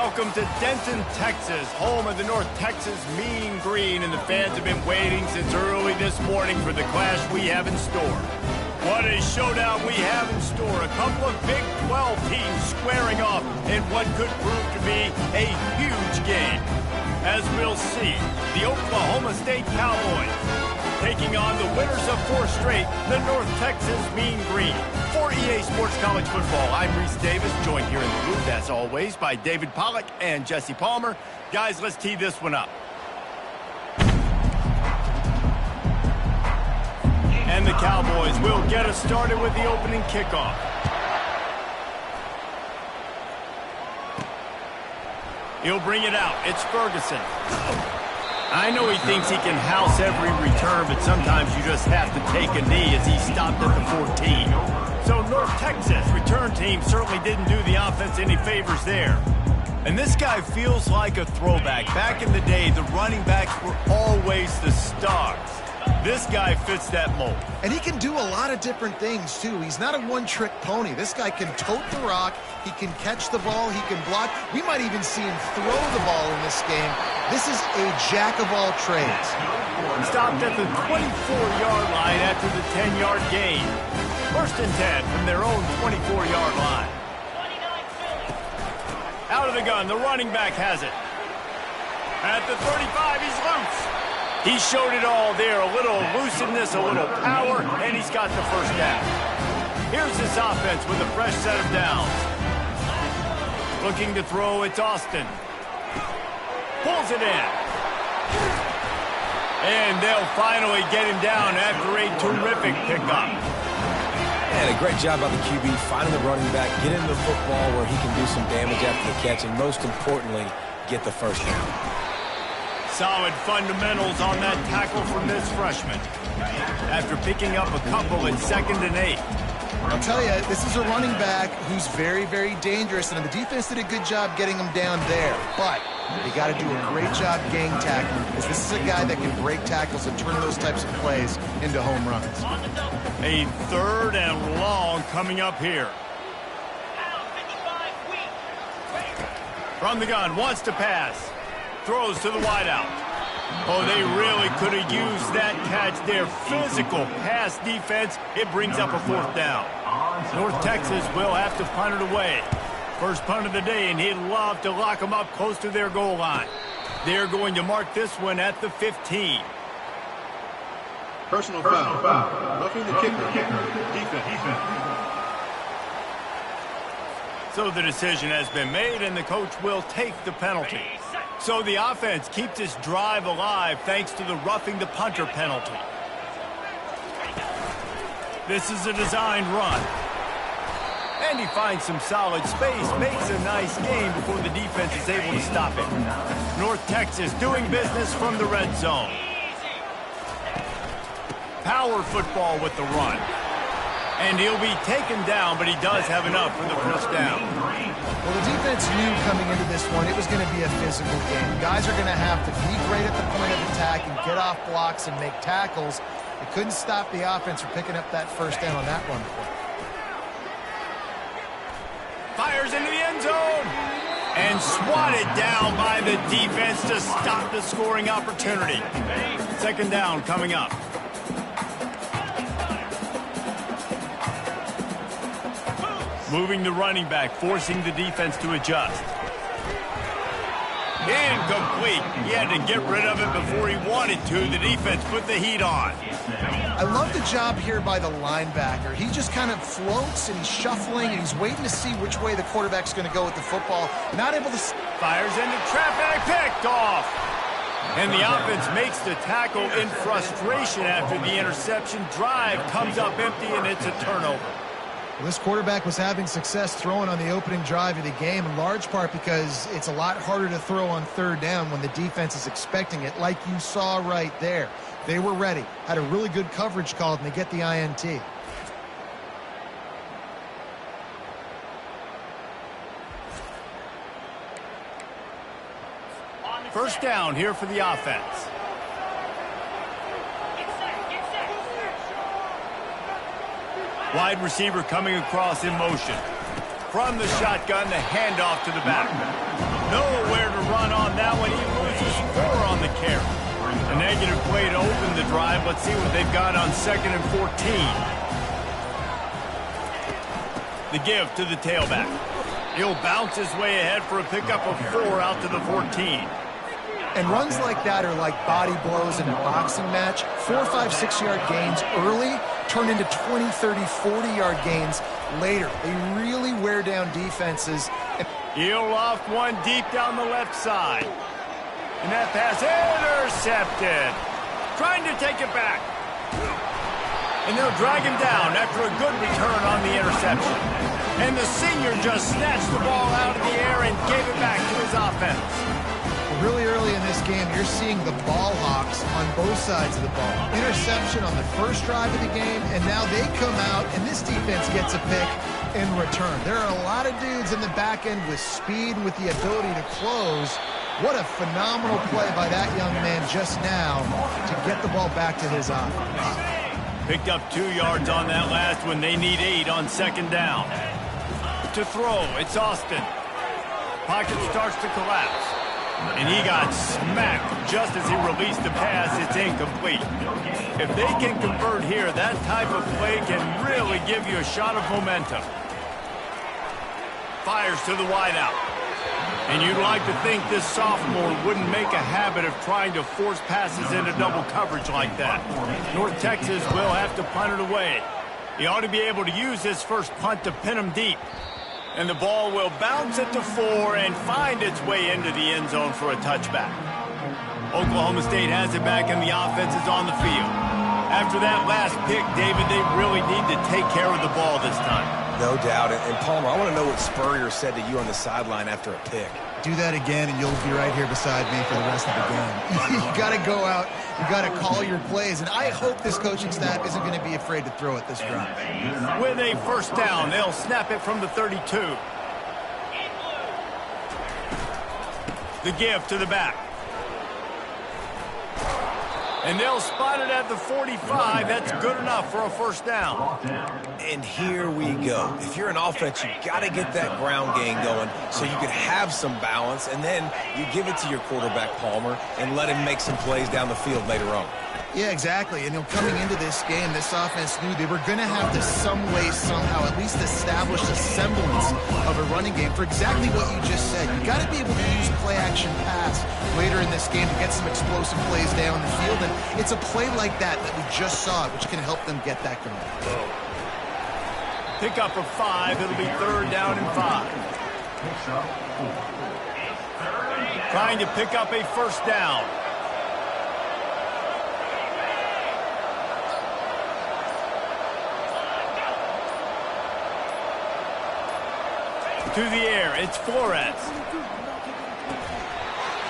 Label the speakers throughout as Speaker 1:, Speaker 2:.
Speaker 1: Welcome to Denton, Texas, home of the North Texas Mean Green, and the fans have been waiting since early this morning for the clash we have in store. What a showdown we have in store. A couple of Big 12 teams squaring off in what could prove to be a huge game. As we'll see, the Oklahoma State Cowboys taking on the winners of 4 straight, the North Texas Mean Green. For EA Sports College Football, I'm Reese Davis, joined here in the booth, as always, by David Pollack and Jesse Palmer. Guys, let's tee this one up. And the Cowboys will get us started with the opening kickoff. He'll bring it out. It's Ferguson. I know he thinks he can house every return, but sometimes you just have to take a knee as he stopped at the 14. So North Texas return team certainly didn't do the offense any favors there. And this guy feels like a throwback. Back in the day, the running backs were always the stars. This guy fits that mold.
Speaker 2: And he can do a lot of different things, too. He's not a one-trick pony. This guy can tote the rock. He can catch the ball. He can block. We might even see him throw the ball in this game. This is a jack of all trades.
Speaker 1: Stopped at the 24-yard line after the 10-yard gain. 1st and 10 from their own 24-yard line. Out of the gun, the running back has it. At the 35, he's loose. He showed it all there, a little elusiveness, a little power, and he's got the first down. Here's this offense with a fresh set of downs. Looking to throw, it's Austin. Pulls it in. And they'll finally get him down after a terrific pickup.
Speaker 3: And a great job by the QB finding the running back, getting the football where he can do some damage after the catch, and most importantly, get the first down.
Speaker 1: Solid fundamentals on that tackle from this freshman. After picking up a couple at 2nd and 8.
Speaker 2: I'll tell you, this is a running back who's very, very dangerous, and the defense did a good job getting him down there. But you got to do a great job gang tackling, because this is a guy that can break tackles and turn those types of plays into home runs.
Speaker 1: A 3rd and long coming up here. From the gun, wants to pass. Throws to the wideout. Oh, they really could have used that catch there. Physical pass defense. It brings up a 4th down. North Texas will have to punt it away. First punt of the day, and he'd love to lock them up close to their goal line. They're going to mark this one at the 15.
Speaker 4: Personal foul. Roughing the kicker. Defense.
Speaker 1: So the decision has been made, and the coach will take the penalty. So the offense keeps this drive alive thanks to the roughing the punter penalty. This is a designed run. And he finds some solid space, makes a nice gain before the defense is able to stop it. North Texas doing business from the red zone. Power football with the run. And he'll be taken down, but he does have enough for the first down.
Speaker 2: Well, the defense knew coming into this one it was going to be a physical game. Guys are going to have to be great at the point of attack and get off blocks and make tackles. They couldn't stop the offense from picking up that first down on that run play.
Speaker 1: Fires into the end zone. And swatted down by the defense to stop the scoring opportunity. 2nd down coming up. Moving the running back, forcing the defense to adjust. Incomplete. He had to get rid of it before he wanted to. The defense put the heat on.
Speaker 2: I love the job here by the linebacker. He just kind of floats and he's shuffling and he's waiting to see which way the quarterback's going to go with the football. Not able to...
Speaker 1: Fires into traffic, picked off. And the offense makes the tackle in frustration after the interception. Drive comes up empty and it's a turnover.
Speaker 2: Well, this quarterback was having success throwing on the opening drive of the game, in large part because it's a lot harder to throw on 3rd down when the defense is expecting it, like you saw right there. They were ready, had a really good coverage called, and they get the INT.
Speaker 1: First down here for the offense. Wide receiver coming across in motion. From the shotgun, the handoff to the back. Nowhere to run on that one. He loses 4 on the carry. A negative play to open the drive. Let's see what they've got on 2nd and 14. The give to the tailback. He'll bounce his way ahead for a pickup of 4 out to the 14.
Speaker 2: And runs like that are like body blows in a boxing match. 4, 5, 6-yard gains early turn into 20, 30, 40-yard gains later. They really wear down defenses.
Speaker 1: He'll loft one deep down the left side. And that pass intercepted. Trying to take it back. And they'll drag him down after a good return on the interception. And the senior just snatched the ball out of the air and gave it back to his offense.
Speaker 2: Really early in this game, you're seeing the ball hawks on both sides of the ball. Interception on the first drive of the game, and now they come out, and this defense gets a pick in return. There are a lot of dudes in the back end with speed and with the ability to close. What a phenomenal play by that young man just now to get the ball back to his offense.
Speaker 1: Picked up 2 yards on that last one. They need 8 on 2nd down. To throw, it's Austin. Pocket starts to collapse. And he got smacked just as he released the pass. It's incomplete. If they can convert here, that type of play can really give you a shot of momentum. Fires to the wideout. And you'd like to think this sophomore wouldn't make a habit of trying to force passes into double coverage like that. North Texas will have to punt it away. He ought to be able to use his first punt to pin him deep. And the ball will bounce it to 4 and find its way into the end zone for a touchback. Oklahoma State has it back and the offense is on the field. After that last pick, David, they really need to take care of the ball this time.
Speaker 3: No doubt. And Palmer, I want to know what Spurrier said to you on the sideline after a pick.
Speaker 2: Do that again, and you'll be right here beside me for the rest of the game. You got to go out. You got to call your plays, and I hope this coaching staff isn't going to be afraid to throw it this drive.
Speaker 1: With a first down, they'll snap it from the 32. The give to the back. And they'll spot it at the 45. That's good enough for a first down.
Speaker 3: And here we go. If you're an offense, you got to get that ground game going so you can have some balance, and then you give it to your quarterback, Palmer, and let him make some plays down the field later on.
Speaker 2: Yeah, exactly. And coming into this game, this offense knew they were going to have to some way, somehow, at least establish a semblance of a running game for exactly what you just said. You got to be able to use play-action pass later in this game to get some explosive plays down the field. And it's a play like that we just saw, which can help them get that going.
Speaker 1: Pick up of 5. It'll be 3rd down and 5. Trying to pick up a first down. To the air, it's Flores.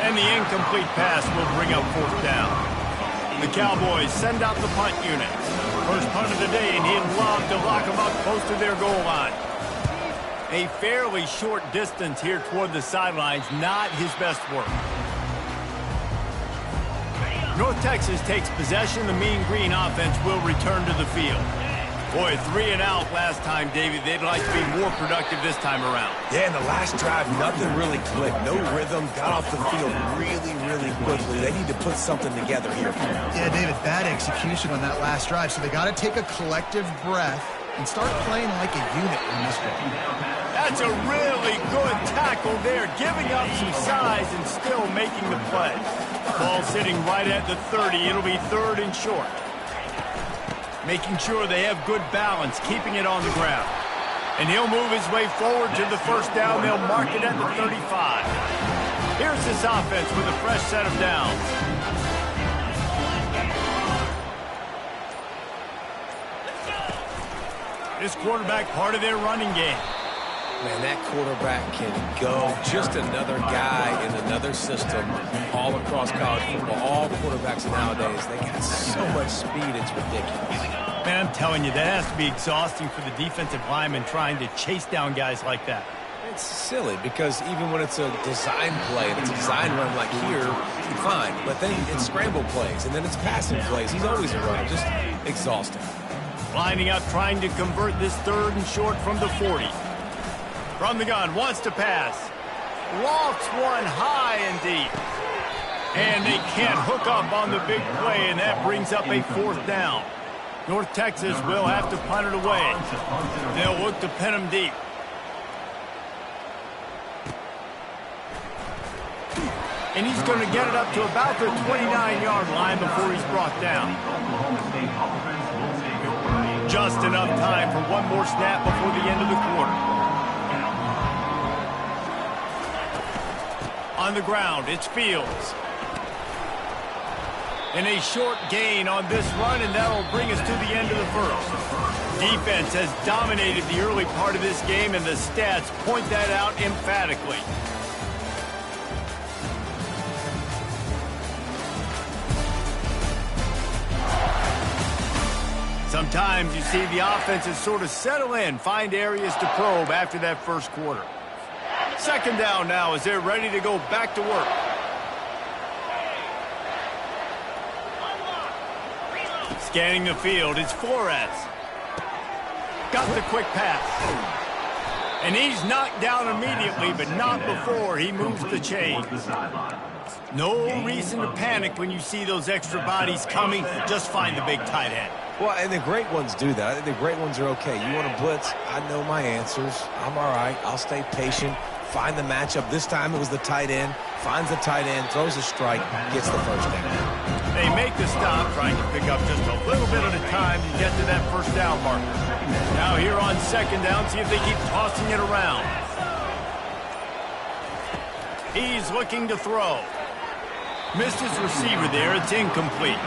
Speaker 1: And the incomplete pass will bring up 4th down. The Cowboys send out the punt unit. First punt of the day, and he'd love to lock them up close to their goal line. A fairly short distance here toward the sidelines, not his best work. North Texas takes possession. The Mean Green offense will return to the field. Boy, 3 and out last time, David. They'd like to be more productive this time around.
Speaker 3: Yeah, in the last drive, nothing really clicked. No rhythm, got off the field really, really quickly. They need to put something together here.
Speaker 2: Yeah, David, bad execution on that last drive. So they got to take a collective breath and start playing like a unit in this game.
Speaker 1: That's a really good tackle there, giving up some size and still making the play. Ball sitting right at the 30. It'll be 3rd and short. Making sure they have good balance, keeping it on the ground. And he'll move his way forward to the first down. They'll mark it at the 35. Here's this offense with a fresh set of downs. This quarterback part of their running game.
Speaker 3: Man, that quarterback can go. Just another guy in another system all across college football. All quarterbacks nowadays, they got so much speed, it's ridiculous.
Speaker 1: Man, I'm telling you, that has to be exhausting for the defensive lineman trying to chase down guys like that.
Speaker 3: It's silly because even when it's a design play, and it's a design run like here, fine. But then it's scramble plays, and then it's passing plays. He's always a runner. Just exhausting.
Speaker 1: Lining up, trying to convert this 3rd and short from the 40. From the gun, wants to pass. Lofts one high and deep. And they can't hook up on the big play, and that brings up a 4th down. North Texas will have to punt it away. They'll look to pin them deep. And he's going to get it up to about the 29-yard line before he's brought down. Just enough time for one more snap before the end of the quarter. On the ground, it's Fields. And a short gain on this run, and that'll bring us to the end of the first. Defense has dominated the early part of this game, and the stats point that out emphatically. Sometimes you see the offenses sort of settle in, find areas to probe after that first quarter. 2nd down now as they're ready to go back to work. Scanning the field, it's Flores. Got the quick pass. And he's knocked down immediately, but not before he moves the chains. No reason to panic when you see those extra bodies coming. Just find the big tight end.
Speaker 3: Well, and the great ones do that. I think the great ones are okay. You want to blitz? I know my answers. I'm all right. I'll stay patient. Find the matchup. This time it was the tight end. Finds the tight end, throws a strike, gets the 1st down.
Speaker 1: They make the stop, trying to pick up just a little bit at a time to get to that 1st down marker. Now here on 2nd down, see if they keep tossing it around. He's looking to throw. Missed his receiver there. It's incomplete.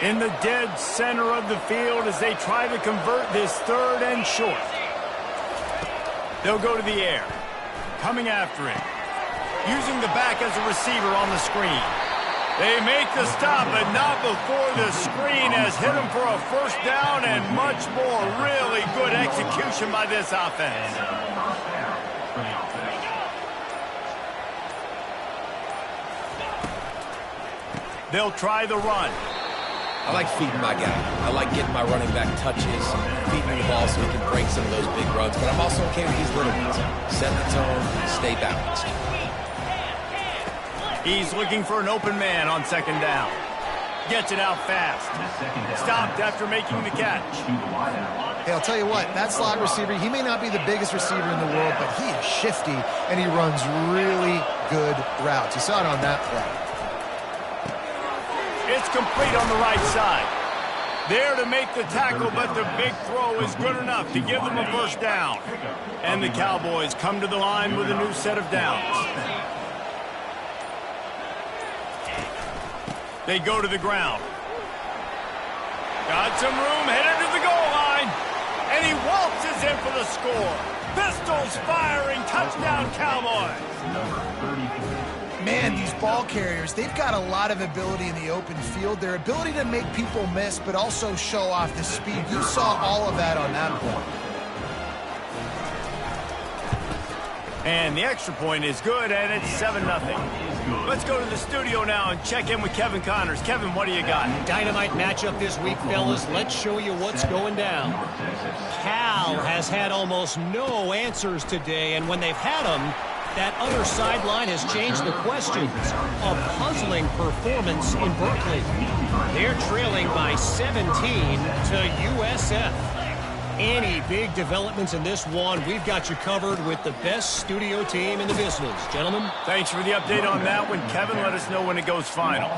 Speaker 1: In the dead center of the field as they try to convert this 3rd and short. They'll go to the air. Coming after him. Using the back as a receiver on the screen. They make the stop, but not before the screen has hit him for a 1st down and much more. Really good execution by this offense. They'll try the run.
Speaker 3: I like feeding my guy. I like getting my running back touches, feeding him the ball so he can break some of those big runs. But I'm also okay with these little ones. Set the tone, stay balanced.
Speaker 1: He's looking for an open man on 2nd down. Gets it out fast. Stopped after making the catch.
Speaker 2: Hey, I'll tell you what, that slot receiver, he may not be the biggest receiver in the world, but he is shifty, and he runs really good routes. You saw it on that play.
Speaker 1: It's complete on the right side. There to make the tackle, but the big throw is good enough to give them a 1st down. And the Cowboys come to the line with a new set of downs. They go to the ground. Got some room, headed to the goal line. And he waltzes in for the score. Pistols firing, touchdown Cowboys.
Speaker 2: Man, these ball carriers, they've got a lot of ability in the open field. Their ability to make people miss, but also show off the speed. You saw all of that on that point.
Speaker 1: And the extra point is good, and it's 7-0. Let's go to the studio now and check in with Kevin Connors. Kevin, what do you got?
Speaker 5: Dynamite matchup this week, fellas. Let's show you what's going down. Cal has had almost no answers today, and when they've had them, that other sideline has changed the questions. A puzzling performance in Berkeley. They're trailing by 17 to USF. Any big developments in this one, we've got you covered with the best studio team in the business. Gentlemen.
Speaker 1: Thanks for the update on that one, Kevin. Let us know when it goes final.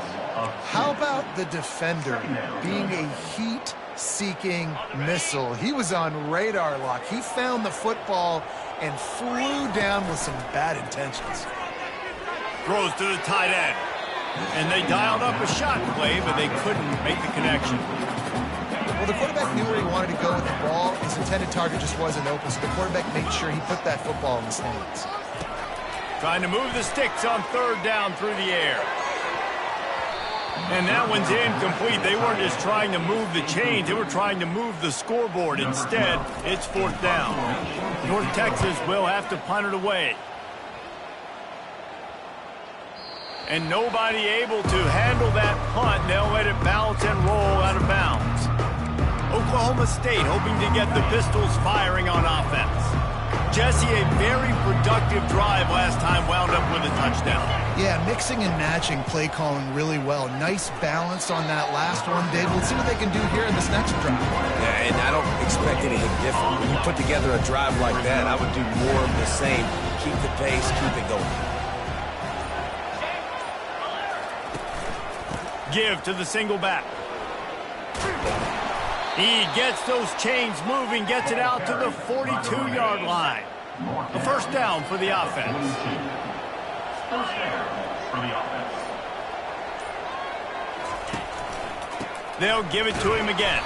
Speaker 2: How about the defender being a heat-seeking missile? He was on radar lock. He found the football and flew down with some bad intentions.
Speaker 1: Throws to the tight end. And they dialed up a shot play, but they couldn't make the connection.
Speaker 2: Well, the quarterback knew where he wanted to go with the ball. His intended target just wasn't open, so the quarterback made sure he put that football in the stands.
Speaker 1: Trying to move the sticks on 3rd down through the air. And that one's incomplete. They weren't just trying to move the chains. They were trying to move the scoreboard. Instead, it's 4th down. North Texas will have to punt it away. And nobody able to handle that punt. They'll let it bounce and roll out of bounds. Oklahoma State hoping to get the Pistols firing on offense. Jesse, a very productive drive last time wound up with a touchdown.
Speaker 2: Yeah, mixing and matching play calling really well. Nice balance on that last one, Dave. Let's see what they can do here in this next drive.
Speaker 3: Yeah, and I don't expect anything different. When you put together a drive like that, I would do more of the same. Keep the pace, keep it going.
Speaker 1: Give to the single back. He gets those chains moving, gets it out to the 42-yard line. A first down for the offense.
Speaker 6: First down for the offense.
Speaker 1: They'll give it to him again.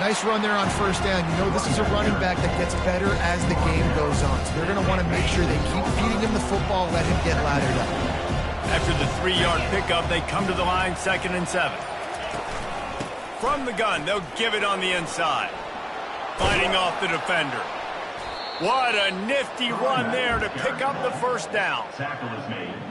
Speaker 2: Nice run there on first down. You know, this is a running back that gets better as the game goes on. So they're going to want to make sure they keep feeding him the football, let him get lathered up.
Speaker 1: After the 3-yard pickup, they come to the line, 2nd and 7. From the gun, they'll give it on the inside. Fighting off the defender. What a nifty run there to pick up the first down.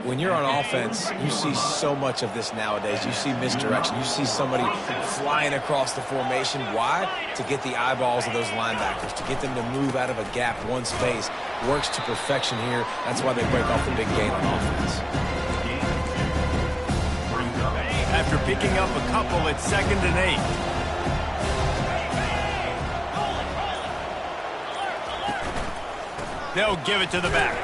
Speaker 3: When you're on offense, you see so much of this nowadays. You see misdirection. You see somebody flying across the formation. Why? To get the eyeballs of those linebackers, to get them to move out of a gap, one space. Works to perfection here. That's why they break off the big gain on offense.
Speaker 1: After picking up a couple, it's 2nd and 8. They'll give it to the back.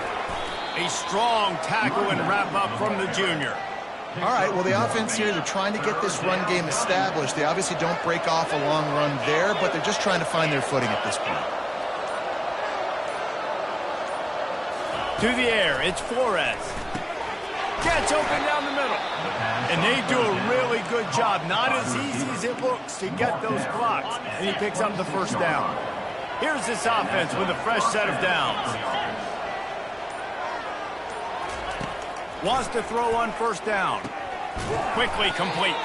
Speaker 1: A strong tackle and wrap up from the junior.
Speaker 2: All right, well, the offense here, they're trying to get this run game established. They obviously don't break off a long run there, but they're just trying to find their footing at this point.
Speaker 1: To the air, it's Flores. Gets open down the middle. And they do a really good job. Not as easy as it looks to get those blocks. And he picks up the first down. Here's this offense with a fresh set of downs. Wants to throw on first down. Quickly complete.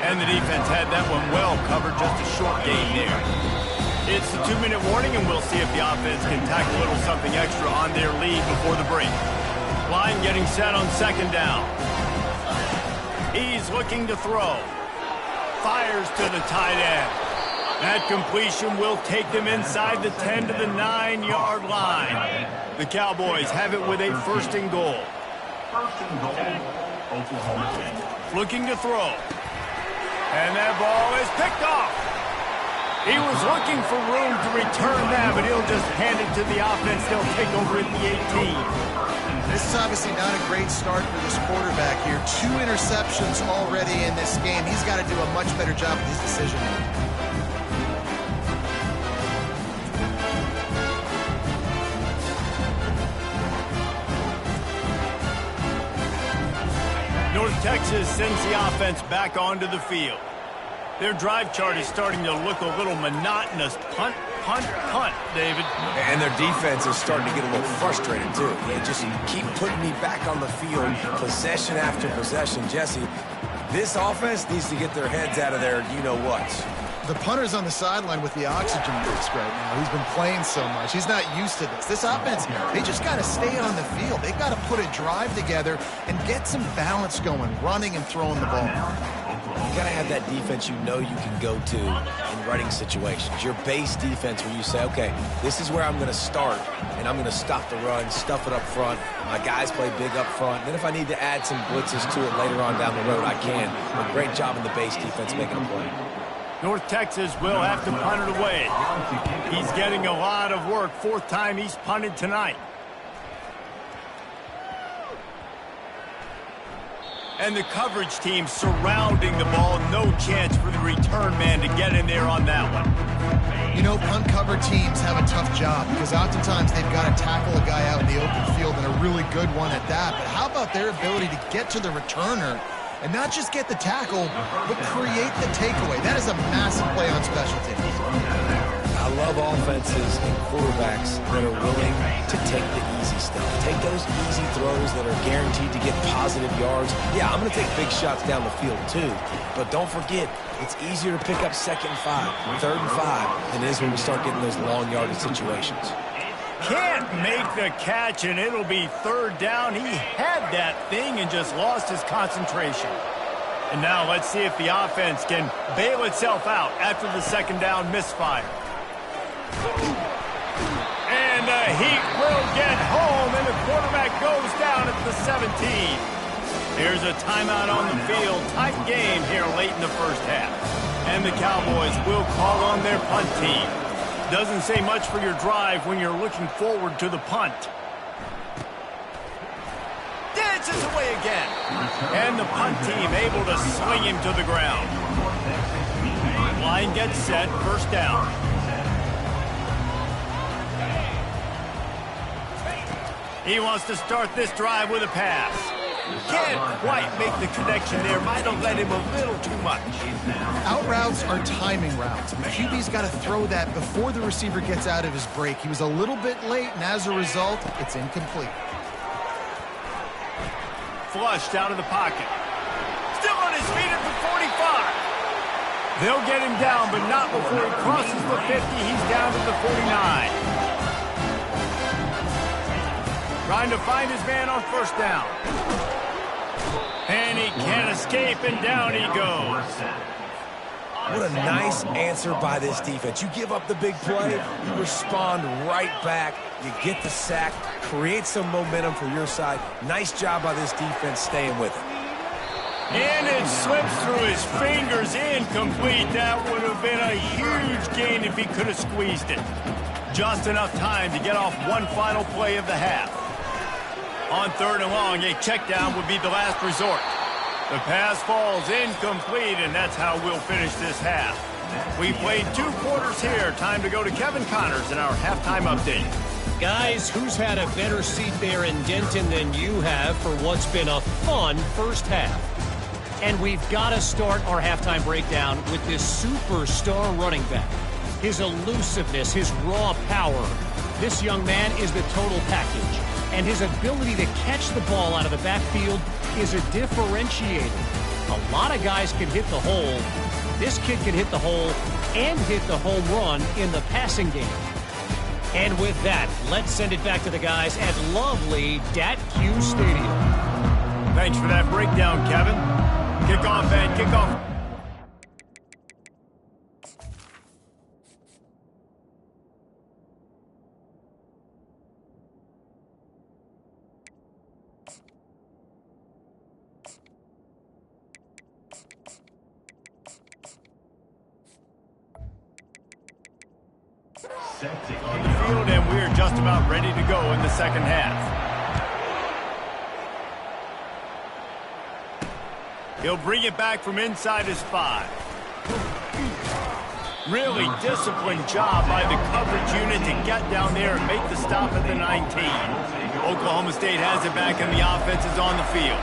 Speaker 1: And the defense had that one well covered, just a short gain there. It's the 2-minute warning, and we'll see if the offense can tack a little something extra on their lead before the break. Line getting set on 2nd down. He's looking to throw. Fires to the tight end. That completion will take them inside the 10 to the 9-yard line. The Cowboys have it with a 1st and goal.
Speaker 6: First and goal, Oklahoma State.
Speaker 1: Looking to throw. And that ball is picked off. He was looking for room to return that, but he'll just hand it to the offense. They'll take over at the 18.
Speaker 2: This is obviously not a great start for this quarterback here. 2 interceptions already in this game. He's got to do a much better job with his decision making.
Speaker 1: North Texas sends the offense back onto the field. Their drive chart is starting to look a little monotonous. Punt, punt, punt, David.
Speaker 3: And their defense is starting to get a little frustrated, too. They just keep putting me back on the field, possession after possession. Jesse, this offense needs to get their heads out of there, you-know-what.
Speaker 2: The punter's on the sideline with the oxygen mask right now. He's been playing so much. He's not used to this. This offense, they just got to stay on the field. They've got to put a drive together and get some balance going, running and throwing the ball.
Speaker 3: You got to have that defense you know you can go to in running situations. Your base defense where you say, okay, this is where I'm going to start, and I'm going to stop the run, stuff it up front. My guys play big up front. And then if I need to add some blitzes to it later on down the road, I can. A great job in the base defense making a play.
Speaker 1: North Texas will have to punt it away. He's getting a lot of work. 4th time he's punted tonight. And the coverage team surrounding the ball. No chance for the return man to get in there on that one.
Speaker 2: You know, punt cover teams have a tough job because oftentimes they've got to tackle a guy out in the open field, and a really good one at that. But how about their ability to get to the returner and not just get the tackle, but create the takeaway? That is a massive play on special teams.
Speaker 3: I love offenses and quarterbacks that are willing to take the easy stuff. Take those easy throws that are guaranteed to get positive yards. Yeah, I'm going to take big shots down the field too, but don't forget, it's easier to pick up 2nd and 5, 3rd and 5 than it is when we start getting those long yardage situations.
Speaker 1: Can't make the catch, and it'll be 3rd down. He had that thing and just lost his concentration. And now let's see if the offense can bail itself out after the second down misfire. And the Heat will get home, and the quarterback goes down at the 17. Here's a timeout on the field. Tight game here late in the first half. And the Cowboys will call on their punt team. Doesn't say much for your drive when you're looking forward to the punt. Dances away again. And the punt team able to swing him to the ground. Line gets set, first down. He wants to start this drive with a pass. Can't quite make the connection there. Might have led him a little too much.
Speaker 2: Out routes are timing routes. The QB's got to throw that before the receiver gets out of his break. He was a little bit late, and as a result, it's incomplete.
Speaker 1: Flushed out of the pocket. Still on his feet at the 45. They'll get him down, but not before he crosses the 50. He's down to the 49. Trying to find his man on first down. And he can't escape, and down he goes.
Speaker 3: What a nice answer by this defense. You give up the big play, you respond right back, you get the sack, create some momentum for your side. Nice job by this defense staying with it.
Speaker 1: And it slips through his fingers, incomplete. That would have been a huge gain if he could have squeezed it. Just enough time to get off one final play of the half. On third and long, a check down would be the last resort. The pass falls incomplete, and that's how we'll finish this half. We played 2 quarters here. Time to go to Kevin Connors in our halftime update.
Speaker 5: Guys, who's had a better seat there in Denton than you have for what's been a fun first half? And we've got to start our halftime breakdown with this superstar running back. His elusiveness, his raw power. This young man is the total package. And his ability to catch the ball out of the backfield is a differentiator. A lot of guys can hit the hole. This kid can hit the hole and hit the home run in the passing game. And with that, let's send it back to the guys at lovely Dat-Q Stadium.
Speaker 1: Thanks for that breakdown, Kevin. Kickoff and kickoff. On the field, and we're just about ready to go in the second half. He'll bring it back from inside his 5. Really disciplined job by the coverage unit to get down there and make the stop at the 19. Oklahoma State has it back, and the offense is on the field.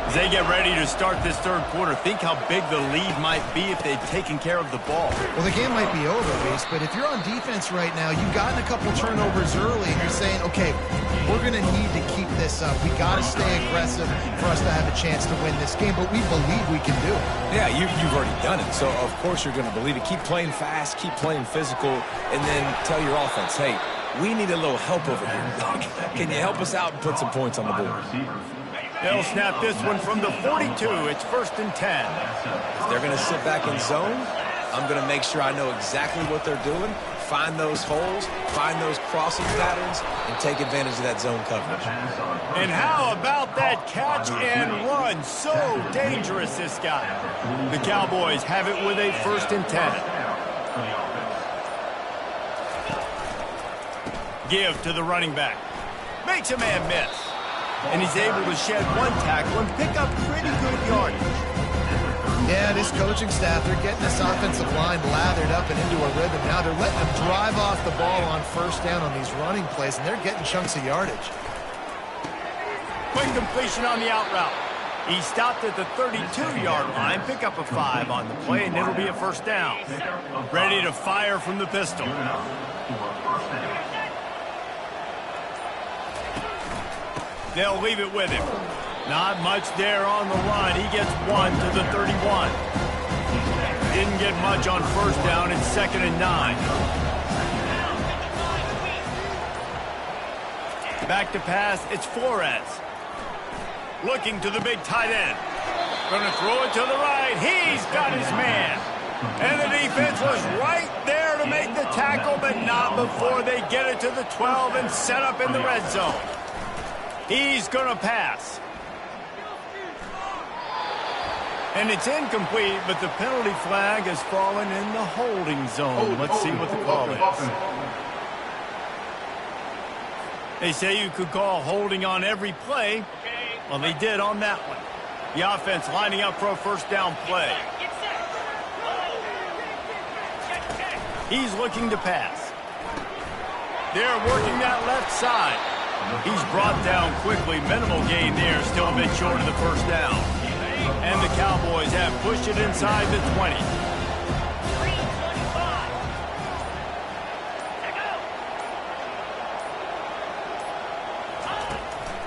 Speaker 1: As they get ready to start this third quarter, think how big the lead might be if they'd taken care of the ball.
Speaker 2: Well, the game might be over, Reese, but if you're on defense right now, you've gotten a couple turnovers early, and you're saying, okay, we're going to need to keep this up. We got to stay aggressive for us to have a chance to win this game, but we believe we can do it.
Speaker 3: Yeah, you've already done it, so of course you're going to believe it. Keep playing fast, keep playing physical, and then tell your offense, hey, we need a little help over here. Can you help us out and put some points on the board?
Speaker 1: They'll snap this one from the 42. It's 1st and 10.
Speaker 3: If they're going to sit back in zone, I'm going to make sure I know exactly what they're doing, find those holes, find those crossing patterns, and take advantage of that zone coverage.
Speaker 1: And how about that catch and run? So dangerous, this guy. The Cowboys have it with a 1st and 10. Give to the running back. Makes a man miss. And he's able to shed one tackle and pick up pretty good yardage.
Speaker 2: Yeah, this coaching staff, they're getting this offensive line lathered up and into a rhythm. Now they're letting them drive off the ball on first down on these running plays, and they're getting chunks of yardage.
Speaker 1: Quick completion on the out route. He stopped at the 32-yard line, pick up a 5 on the play, and it'll be a 1st down. Ready to fire from the pistol. They'll leave it with him. Not much there on the run. He gets 1 to the 31. Didn't get much on first down. It's 2nd and 9. Back to pass. It's Flores. Looking to the big tight end. Going to throw it to the right. He's got his man. And the defense was right there to make the tackle, but not before they get it to the 12 and set up in the red zone. He's going to pass. And it's incomplete, but the penalty flag has fallen in the holding zone. Let's see what the call is. They say you could call holding on every play. Well, they did on that one. The offense lining up for a first down play. He's looking to pass. They're working that left side. He's brought down quickly. Minimal gain there. Still a bit short of the first down. And the Cowboys have pushed it inside the 20.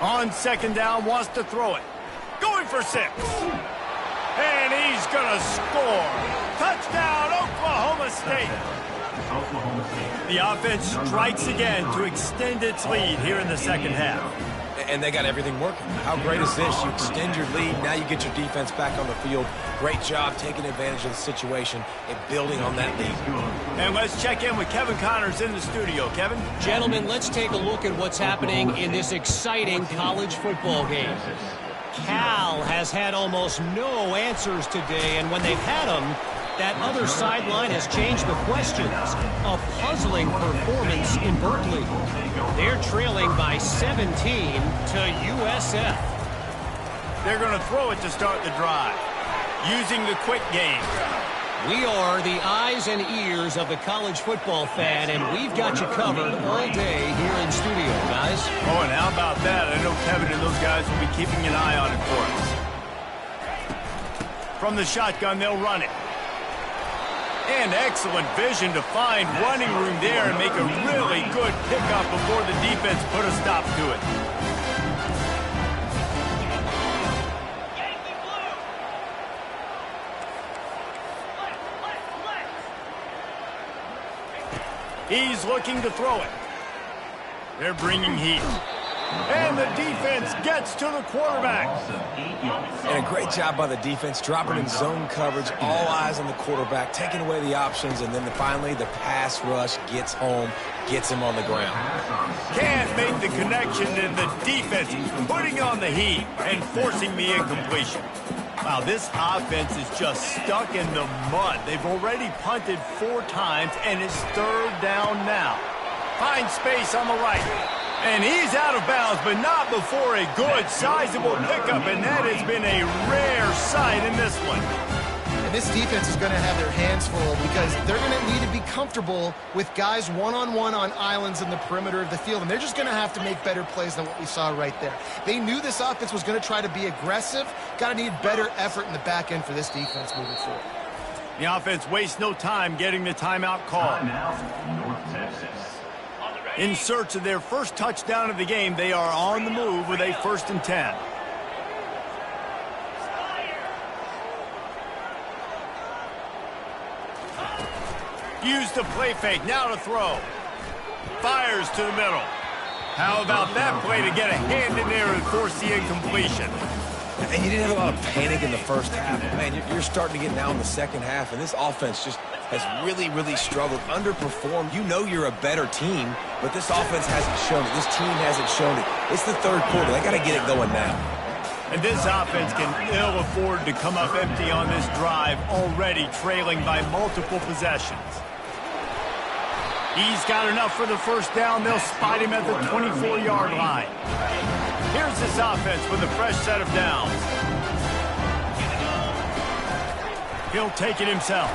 Speaker 1: On second down, wants to throw it. Going for 6. And he's going to score. Touchdown, Oklahoma State. The offense strikes again to extend its lead here in the second half.
Speaker 3: And they got everything working. How great is this? You extend your lead. Now you get your defense back on the field. Great job taking advantage of the situation and building on that lead.
Speaker 1: And let's check in with Kevin Connors in the studio. Kevin?
Speaker 5: Gentlemen, let's take a look at what's happening in this exciting college football game. Cal has had almost no answers today, and when they've had them, that other sideline has changed the questions. A puzzling performance in Berkeley. They're trailing by 17 to USF.
Speaker 1: They're going to throw it to start the drive. Using the quick game.
Speaker 5: We are the eyes and ears of the college football fan, and we've got you covered all day here in studio, guys.
Speaker 1: Oh, and how about that? I know Kevin and those guys will be keeping an eye on it for us. From the shotgun, they'll run it. And excellent vision to find running room there and make a really good pickup before the defense put a stop to it. He's looking to throw it. They're bringing heat. And the defense gets to the quarterback.
Speaker 3: And a great job by the defense, dropping in zone coverage, all eyes on the quarterback, taking away the options, and then finally the pass rush gets home, gets him on the ground.
Speaker 1: Can't make the connection, and the defense putting on the heat and forcing the incompletion. Wow, this offense is just stuck in the mud. They've already punted 4 times, and it's third down now. Finds space on the right. And he's out of bounds, but not before a good, sizable pickup, and that has been a rare sight in this one.
Speaker 2: And this defense is going to have their hands full because they're going to need to be comfortable with guys one-on-one on islands in the perimeter of the field, and they're just going to have to make better plays than what we saw right there. They knew this offense was going to try to be aggressive. Got to need better effort in the back end for this defense moving forward.
Speaker 1: The offense wastes no time getting the timeout call. In search of their first touchdown of the game, they are on the move with a 1st and 10. Use the play fake, now to throw. Fires to the middle. How about that play to get a hand in there and force the incompletion?
Speaker 3: And you didn't have a lot of panic in the first half. Man, you're starting to get now in the second half, and this offense just has really, really struggled, underperformed. You know you're a better team, but this offense hasn't shown it. This team hasn't shown it. It's the third quarter. They got to get it going now.
Speaker 1: And this offense can ill afford to come up empty on this drive, already trailing by multiple possessions. He's got enough for the first down. They'll spot him at the 24-yard line. Here's this offense with a fresh set of downs. He'll take it himself.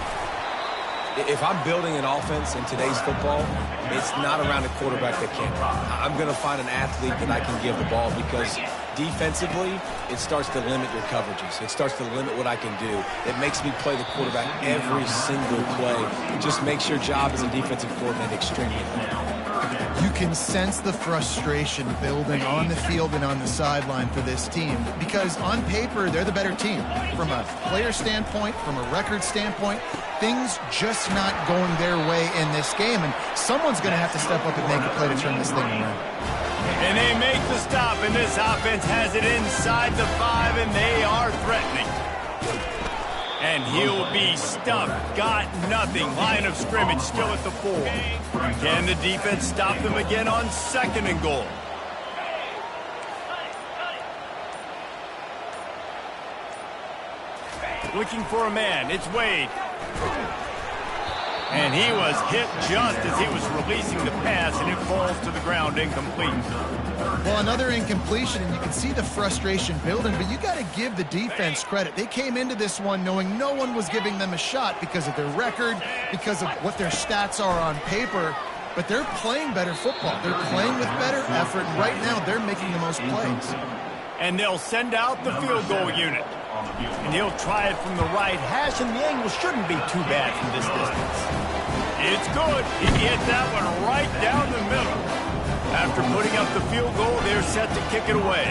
Speaker 3: If I'm building an offense in today's football, it's not around a quarterback that can't run. I'm going to find an athlete that I can give the ball because defensively, it starts to limit your coverages. It starts to limit what I can do. It makes me play the quarterback every single play. It just makes your job as a defensive coordinator extremely hard.
Speaker 2: You can sense the frustration building on the field and on the sideline for this team because on paper, they're the better team. From a player standpoint, from a record standpoint, things just not going their way in this game, and someone's going to have to step up and make a play to turn this thing around.
Speaker 1: And they make the stop, and this offense has it inside the 5, and they are threatening. And he'll be stuffed. Got nothing. Line of scrimmage still at the 4. Can the defense stop them again on 2nd and goal? Looking for a man. It's Wade. And he was hit just as he was releasing the pass, and it falls to the ground incomplete.
Speaker 2: Well, another incompletion, and you can see the frustration building, but you got to give the defense credit. They came into this one knowing no one was giving them a shot because of their record, because of what their stats are on paper, but they're playing better football. They're playing with better effort, and right now they're making the most plays.
Speaker 1: And they'll send out the field goal unit. And he'll try it from the right hash, and the angle shouldn't be too bad from this distance. It's good. He hit that one right down the middle. After putting up the field goal, they're set to kick it away.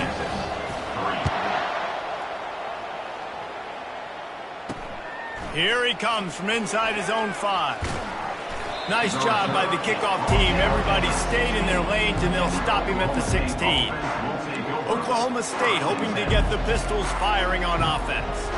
Speaker 1: Here he comes from inside his own 5. Nice job by the kickoff team. Everybody stayed in their lanes, and they'll stop him at the 16. Oklahoma State hoping to get the Pistols firing on offense.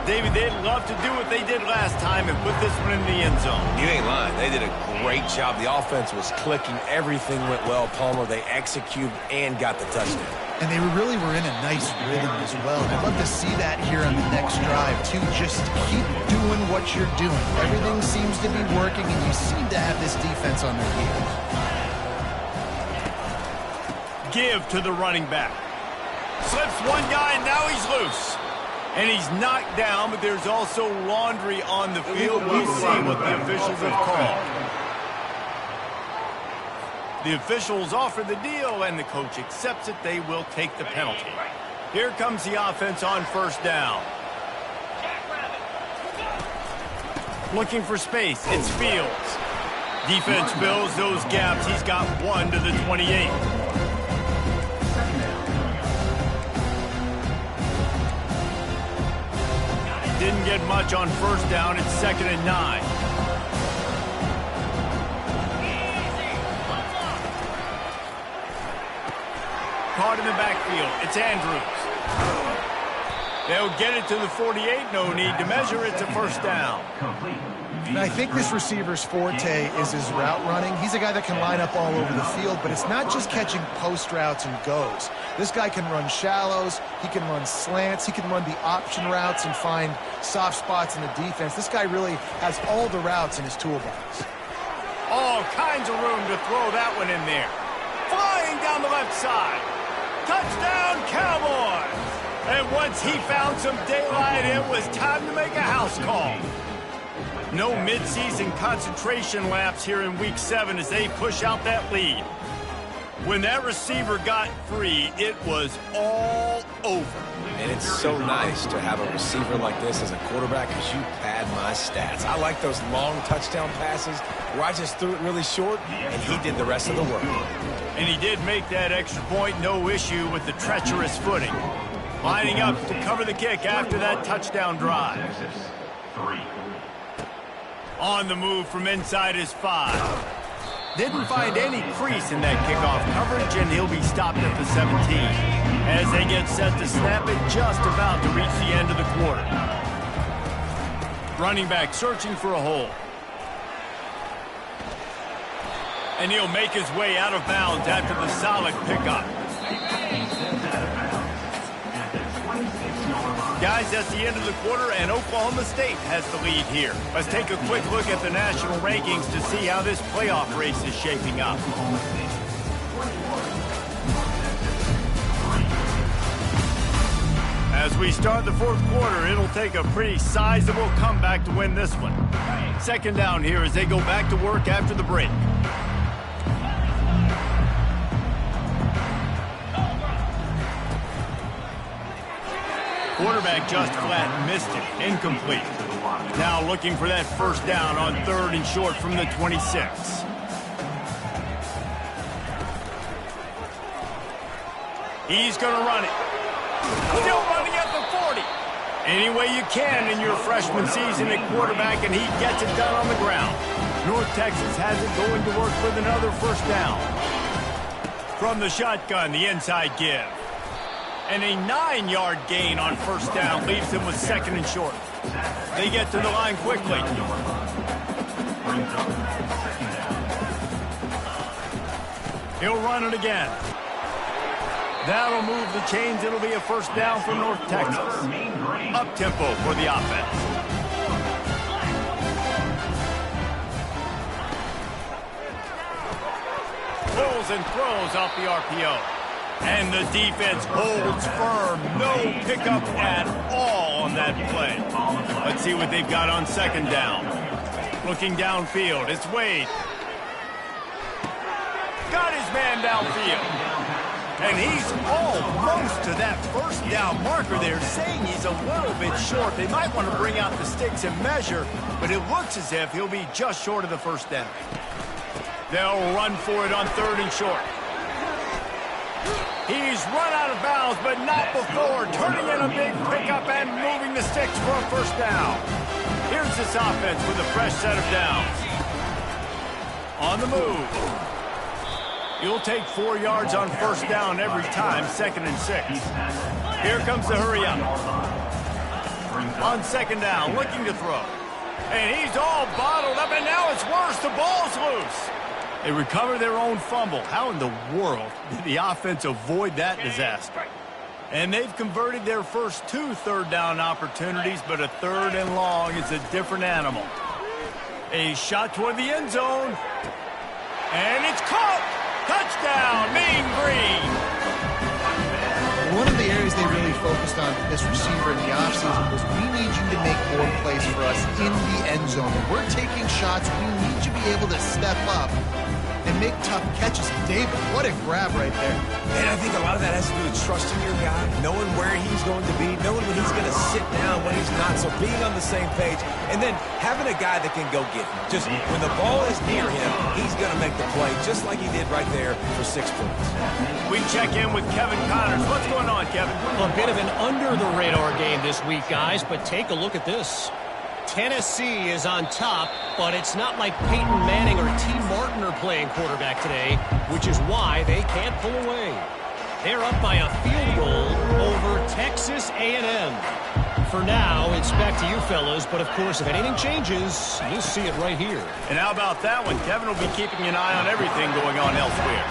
Speaker 1: David, they'd love to do what they did last time and put this one in the end zone.
Speaker 3: You ain't lying. They did a great job. The offense was clicking. Everything went well, Palmer. They executed and got the touchdown.
Speaker 2: And they really were in a nice rhythm as well. I'd love to see that here on the next drive, too. Just keep doing what you're doing. Everything seems to be working, and you seem to have this defense on their heels.
Speaker 1: Give to the running back. Slips one guy, and now he's loose. And he's knocked down, but there's also laundry on the field. We'll see what the officials have called. The officials offer the deal, and the coach accepts it. They will take the penalty. Here comes the offense on 1st down. Looking for space. It's Fields. Defense fills those gaps. He's got 1 to the 28. Didn't get much on 1st down. It's 2nd and 9. Caught in the backfield. It's Andrews. They'll get it to the 48. No need to measure. It's a 1st down.
Speaker 2: And I think this receiver's forte is his route running. He's a guy that can line up all over the field, but it's not just catching post routes and goes. This guy can run shallows, he can run slants, he can run the option routes and find soft spots in the defense. This guy really has all the routes in his toolbox.
Speaker 1: All kinds of room to throw that one in there. Flying down the left side. Touchdown, Cowboys! And once he found some daylight, it was time to make a house call. No midseason concentration laps here in Week 7 as they push out that lead. When that receiver got free, it was all over.
Speaker 3: And it's so nice to have a receiver like this as a quarterback because you pad my stats. I like those long touchdown passes where I just threw it really short, and he did the rest of the work.
Speaker 1: And he did make that extra point, no issue with the treacherous footing. Lining up to cover the kick after that touchdown drive. On the move from inside his 5. Didn't find any crease in that kickoff coverage, and he'll be stopped at the 17. As they get set to snap it, just about to reach the end of the quarter. Running back searching for a hole. And he'll make his way out of bounds after the solid pickup. Guys, that's the end of the quarter, and Oklahoma State has the lead here. Let's take a quick look at the national rankings to see how this playoff race is shaping up. As we start the 4th quarter, it'll take a pretty sizable comeback to win this one. 2nd down here as they go back to work after the break. Quarterback just flat missed it. Incomplete. Now looking for that 1st down on 3rd and short from the 26. He's going to run it. Still running at the 40. Any way you can in your freshman season at quarterback, and he gets it done on the ground. North Texas has it going to work with another 1st down. From the shotgun, the inside give. And a 9-yard gain on first down leaves them with second and short. They get to the line quickly. He'll run it again. That'll move the chains. It'll be a first down for North Texas. Up-tempo for the offense. Pulls and throws off the RPO. And the defense holds firm. No pickup at all on that play. Let's see what they've got on second down. Looking downfield, it's Wade. Got his man downfield. And he's almost to that first down marker there, saying he's a little bit short. They might want to bring out the sticks and measure, but it looks as if he'll be just short of the first down. They'll run for it on third and short. He's run out of bounds, but not before turning in a big pickup and moving the sticks for a first down. Here's this offense with a fresh set of downs. On the move. You'll take 4 yards on first down every time, second and 6. Here comes the hurry up. On second down, looking to throw. And he's all bottled up, and now it's worse. The ball's loose. They recover their own fumble. How in the world did the offense avoid that disaster? And they've converted their first 2 third-down opportunities, but a third and long is a different animal. A shot toward the end zone. And it's caught! Touchdown, Mean Green!
Speaker 2: One of the areas they really focused on with this receiver in the offseason was we need you to make more plays for us in the end zone. When we're taking shots, we need you to be able to step up and make tough catches. David, what a grab right there.
Speaker 3: And I think a lot of that has to do with trusting your guy, knowing where he's going to be, knowing when he's going to sit down, when he's not. So being on the same page, and then having a guy that can go get him. Just when the ball is near him, he's going to make the play, just like he did right there for 6 points.
Speaker 1: We check in with Kevin Connors. What's going on, Kevin?
Speaker 5: A bit of an under-the-radar game this week, guys, but take a look at this. Tennessee is on top, but it's not like Peyton Manning or T. Martin are playing quarterback today, which is why they can't pull away. They're up by a field goal over Texas A&M. For now, it's back to you fellas, but of course, if anything changes, you'll see it right here.
Speaker 1: And how about that one? Kevin will be keeping an eye on everything going on elsewhere.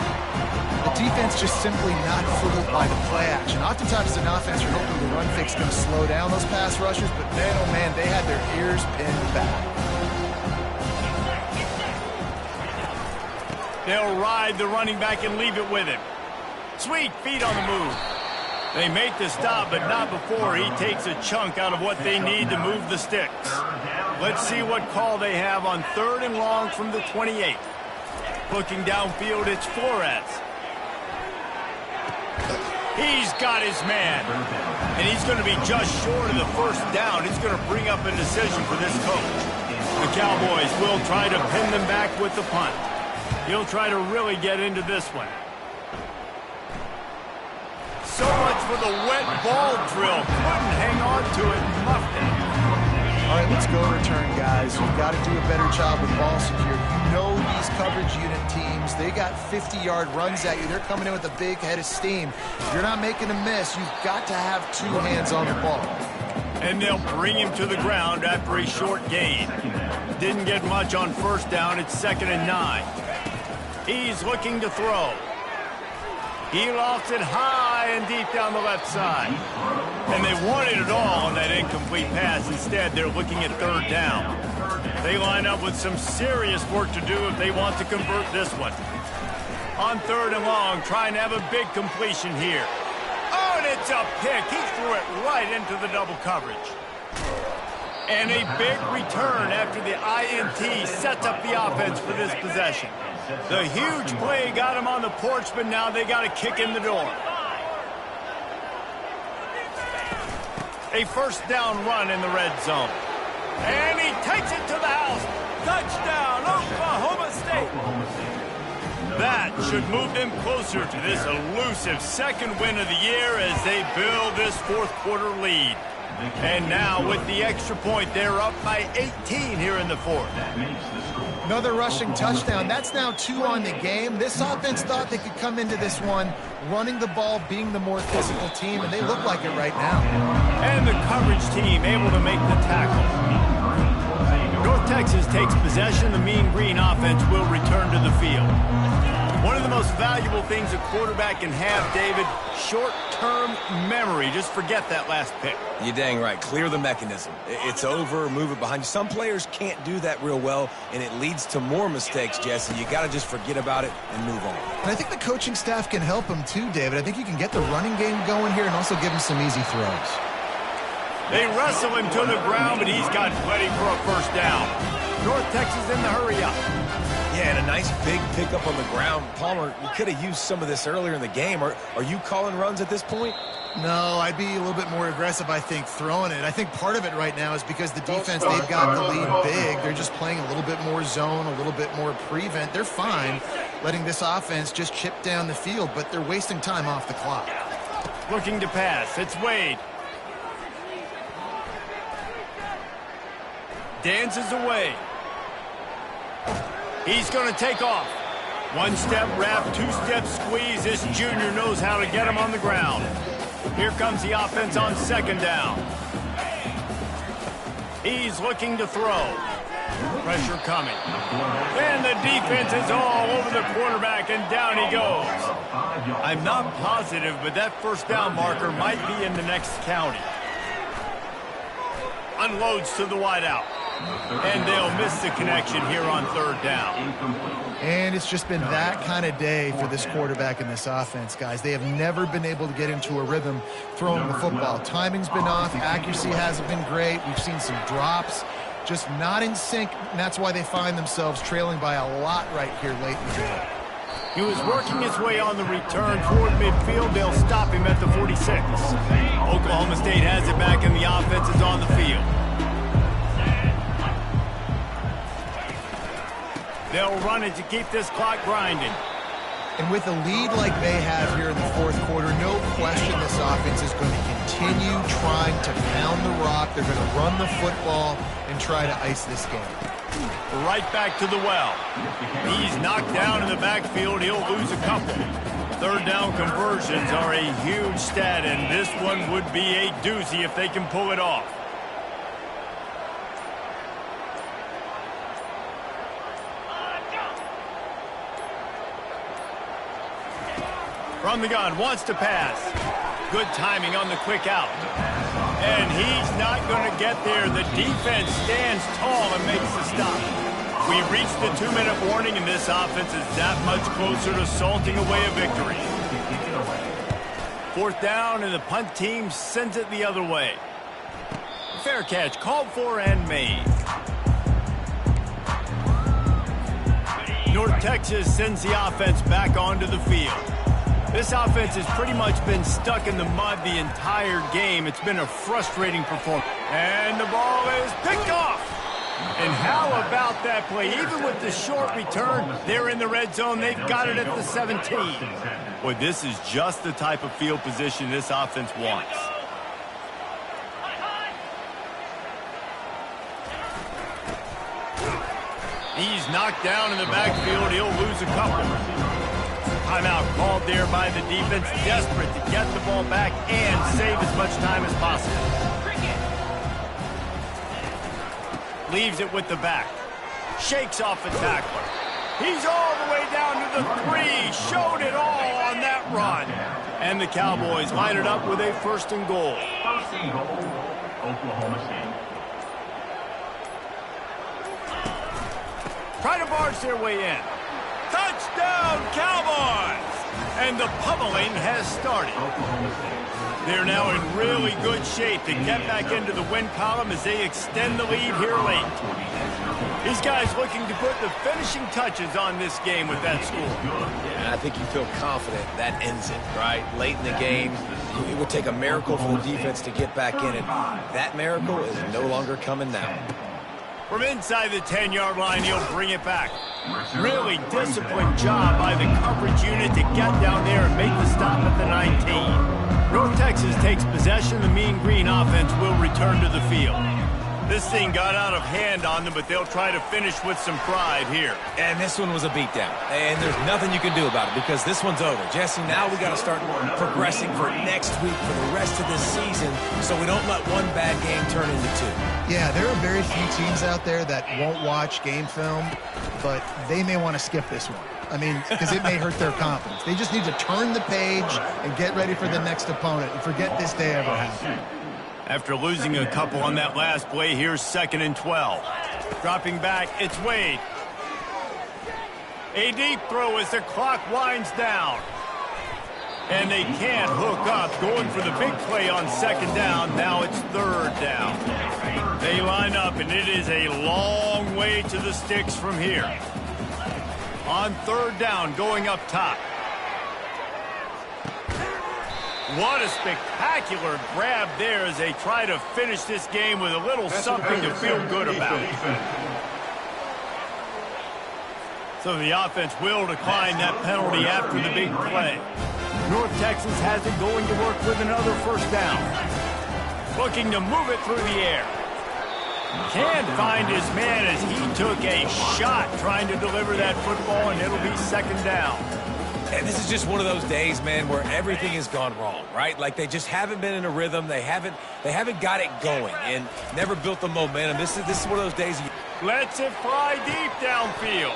Speaker 2: The defense just simply not fooled by the play action. Oftentimes as an offense, you're hoping the run fix is going to slow down those pass rushers, but man, oh man, they had their ears pinned back.
Speaker 1: They'll ride the running back and leave it with him. Sweet feet on the move. They make the stop, but not before he takes a chunk out of what they need to move the sticks. Let's see what call they have on third and long from the 28. Looking downfield, it's Flores. He's got his man. And he's going to be just short of the first down. It's going to bring up a decision for this coach. The Cowboys will try to pin them back with the punt. He'll try to really get into this one. So much for the wet ball drill. Couldn't hang on to it and muffed it.
Speaker 2: All right, let's go return, guys. We've got to do a better job with ball security. You know these coverage unit teams, they got 50-yard runs at you. They're coming in with a big head of steam. If you're not making a miss, you've got to have 2 hands on the ball.
Speaker 1: And they'll bring him to the ground after a short gain. Didn't get much on first down. It's 2nd and 9. He's looking to throw. He lofts it high and deep down the left side. And they wanted it all on that incomplete pass. Instead, they're looking at third down. They line up with some serious work to do if they want to convert this one. On third and long, trying to have a big completion here. Oh, and it's a pick. He threw it right into the double coverage. And a big return after the INT sets up the offense for this possession. The huge play got him on the porch, but now they got to kick in the door. A first down run in the red zone. And he takes it to the house. Touchdown, Oklahoma State. That should move them closer to this elusive second win of the year as they build this fourth quarter lead. And now with the extra point, they're up by 18 here in the fourth.
Speaker 2: Another rushing touchdown. That's now 2 on the game. This offense thought they could come into this one running the ball, being the more physical team, and they look like it right now.
Speaker 1: And the coverage team able to make the tackle. North Texas takes possession. The Mean Green offense will return to the field. One of the most valuable things a quarterback can have, David, short-term memory. Just forget that last pick.
Speaker 3: You're dang right. Clear the mechanism. It's over, move it behind you. Some players can't do that real well, and it leads to more mistakes, Jesse. You got to just forget about it and move on.
Speaker 2: And I think the coaching staff can help him too, David. I think you can get the running game going here and also give him some easy throws.
Speaker 1: They wrestle him to the ground, but he's got plenty for a first down. North Texas in the hurry up.
Speaker 3: Yeah, and a nice big pickup on the ground. Palmer, you could have used some of this earlier in the game. Are you calling runs at this point?
Speaker 2: No, I'd be a little bit more aggressive, I think, throwing it. I think part of it right now is because the defense, they've got the lead big. They're just playing a little bit more zone, a little bit more prevent. They're fine letting this offense just chip down the field, but they're wasting time off the clock.
Speaker 1: Looking to pass. It's Wade. Dances away. He's going to take off. One-step wrap, two-step squeeze. This junior knows how to get him on the ground. Here comes the offense on second down. He's looking to throw. Pressure coming. And the defense is all over the quarterback, and down he goes. I'm not positive, but that first down marker might be in the next county. Unloads to the wideout. And they'll miss the connection here on third down.
Speaker 2: And it's just been that kind of day for this quarterback and this offense, guys. They have never been able to get into a rhythm throwing the football. Timing's been off. Accuracy hasn't been great. We've seen some drops. Just not in sync, and that's why they find themselves trailing by a lot right here late in the game.
Speaker 1: He was working his way on the return toward midfield. They'll stop him at the 46. Oklahoma State has it back, and the offense is on the field. They'll run it to keep this clock grinding.
Speaker 2: And with a lead like they have here in the fourth quarter, no question this offense is going to continue trying to pound the rock. They're going to run the football and try to ice this game.
Speaker 1: Right back to the well. He's knocked down in the backfield. He'll lose a couple. Third down conversions are a huge stat, and this one would be a doozy if they can pull it off. From the gun, wants to pass. Good timing on the quick out. And he's not going to get there. The defense stands tall and makes the stop. We reached the 2-minute warning, and this offense is that much closer to salting away a victory. Fourth down, and the punt team sends it the other way. Fair catch, called for and made. North Texas sends the offense back onto the field. This offense has pretty much been stuck in the mud the entire game. It's been a frustrating performance. And the ball is picked off. And how about that play? Even with the short return, they're in the red zone. They've got it at the 17. Boy, this is just the type of field position this offense wants. He's knocked down in the backfield. He'll lose a couple. Timeout called there by the defense, desperate to get the ball back and save as much time as possible. Leaves it with the back. Shakes off the tackler. He's all the way down to the 3. Showed it all on that run. And the Cowboys line it up with a first and goal.
Speaker 6: First and goal, Oklahoma State.
Speaker 1: Try to barge their way in. Touchdown, Cowboys! And the pummeling has started. They're now in really good shape to get back into the win column as they extend the lead here late. These guys looking to put the finishing touches on this game with that score.
Speaker 3: And I think you feel confident that ends it, right? Late in the game, it would take a miracle for the defense to get back in it. That miracle is no longer coming now.
Speaker 1: From inside the 10-yard line, he'll bring it back. Really disciplined job by the coverage unit to get down there and make the stop at the 19. North Texas takes possession. The Mean Green offense will return to the field. This thing got out of hand on them, but they'll try to finish with some pride here.
Speaker 3: And this one was a beatdown. And there's nothing you can do about it because this one's over. Jesse, now we got to start progressing for next week for the rest of this season so we don't let one bad game turn into two.
Speaker 2: Yeah, there are very few teams out there that won't watch game film, but they may want to skip this one. I mean, because it may hurt their confidence. They just need to turn the page and get ready for the next opponent and forget this day ever happened.
Speaker 1: After losing a couple on that last play, here's 2nd and 12. Dropping back, it's Wade. A deep throw as the clock winds down. And they can't hook up. Going for the big play on 2nd down. Now it's 3rd down. They line up, and it is a long way to the sticks from here. On 3rd down, going up top. What a spectacular grab there as they try to finish this game with a little something to feel good about. So the offense will decline that penalty after the big play. North Texas has it going to work with another 1st down. Looking to move it through the air. Can't find his man as he took a shot trying to deliver that football, and it'll be 2nd down.
Speaker 3: And this is just one of those days, man, where everything has gone wrong, right? Like they just haven't been in a rhythm. They haven't got it going and never built the momentum. This is one of those days.
Speaker 1: Lets it fly deep downfield.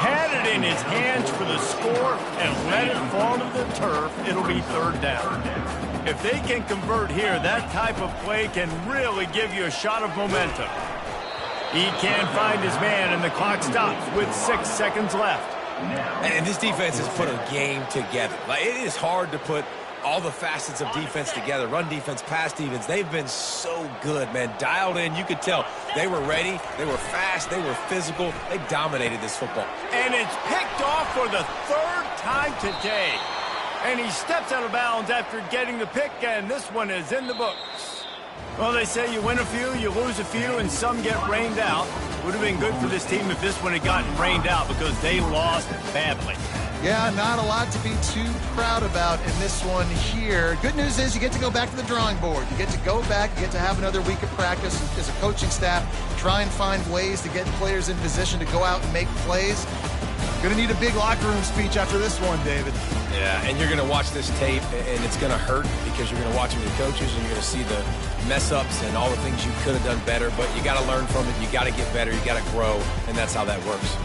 Speaker 1: Had it in his hands for the score and let it fall to the turf. It'll be 3rd down. If they can convert here, that type of play can really give you a shot of momentum. He can't find his man, and the clock stops with 6 seconds left.
Speaker 3: And this defense has put a game together. Like, it is hard to put all the facets of defense together. Run defense, pass defense. They've been so good, man. Dialed in. You could tell they were ready. They were fast. They were physical. They dominated this football.
Speaker 1: And it's picked off for the 3rd time today. And he steps out of bounds after getting the pick, and this one is in the books. Well, they say you win a few, you lose a few, and some get rained out. Would have been good for this team if this one had gotten rained out because they lost badly.
Speaker 2: Yeah, not a lot to be too proud about in this one here. Good news is you get to go back to the drawing board. You get to go back, you get to have another week of practice as a coaching staff, try and find ways to get players in position to go out and make plays. Going to need a big locker room speech after this one, David.
Speaker 3: Yeah, and you're going to watch this tape, and it's going to hurt because you're going to watch them with coaches, and you're going to see the mess-ups and all the things you could have done better, but you got to learn from it. You got to get better. You got to grow, and that's how that works.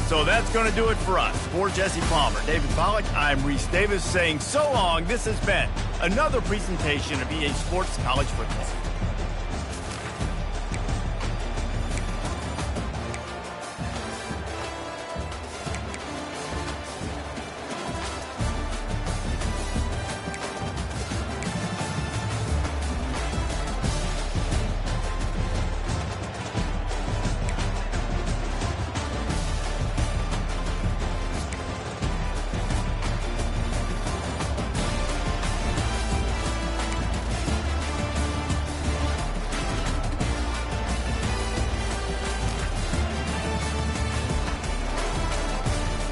Speaker 1: So that's going to do it for us. For Jesse Palmer, David Pollack, I'm Reese Davis saying so long. This has been another presentation of EA Sports College Football.